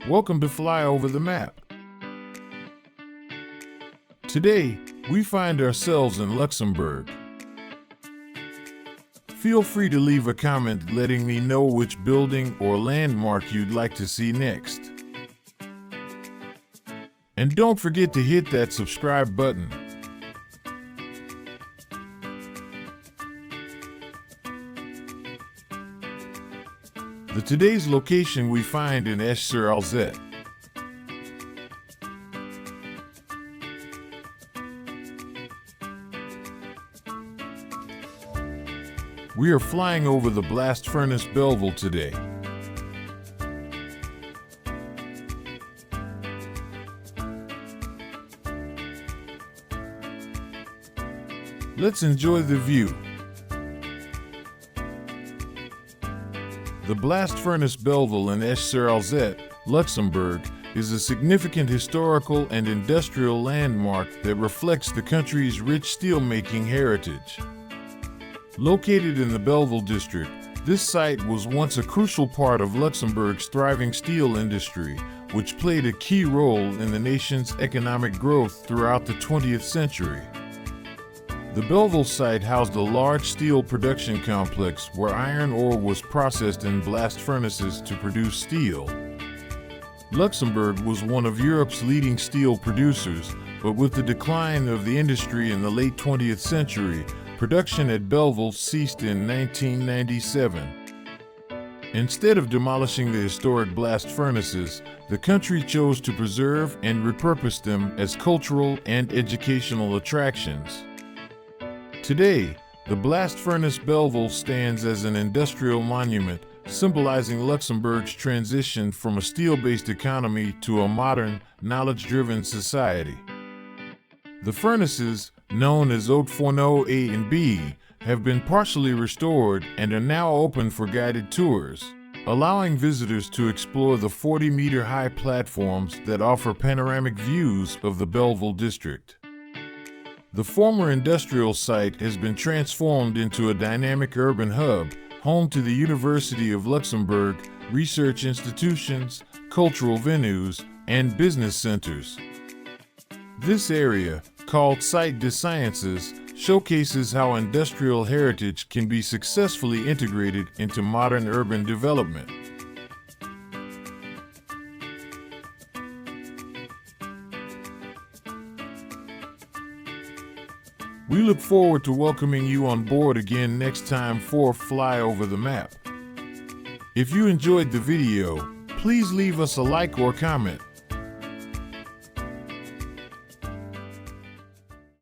Welcome to Fly Over the Map. Today, we find ourselves in Luxembourg. Feel free to leave a comment letting me know which building or landmark you'd like to see next. And don't forget to hit that subscribe button. Today's location we find in Esch-sur-Alzette. We are flying over the blast furnace Belval today. Let's enjoy the view. The blast furnace Belval in Esch-sur-Alzette, Luxembourg, is a significant historical and industrial landmark that reflects the country's rich steelmaking heritage. Located in the Belval district, this site was once a crucial part of Luxembourg's thriving steel industry, which played a key role in the nation's economic growth throughout the 20th century. The Belval site housed a large steel production complex where iron ore was processed in blast furnaces to produce steel. Luxembourg was one of Europe's leading steel producers, but with the decline of the industry in the late 20th century, production at Belval ceased in 1997. Instead of demolishing the historic blast furnaces, the country chose to preserve and repurpose them as cultural and educational attractions. Today, the blast furnace Belval stands as an industrial monument, symbolizing Luxembourg's transition from a steel-based economy to a modern, knowledge-driven society. The furnaces, known as 𝐂𝐡𝐚𝐧𝐧𝐞𝐫 and 𝐵, have been partially restored and are now open for guided tours, allowing visitors to explore the 40-meter-high platforms that offer panoramic views of the Belval district. The former industrial site has been transformed into a dynamic urban hub, home to the University of Luxembourg, research institutions, cultural venues, and business centers. This area, called Site des Sciences, showcases how industrial heritage can be successfully integrated into modern urban development. We look forward to welcoming you on board again next time for Fly Over the Map. If you enjoyed the video, please leave us a like or comment.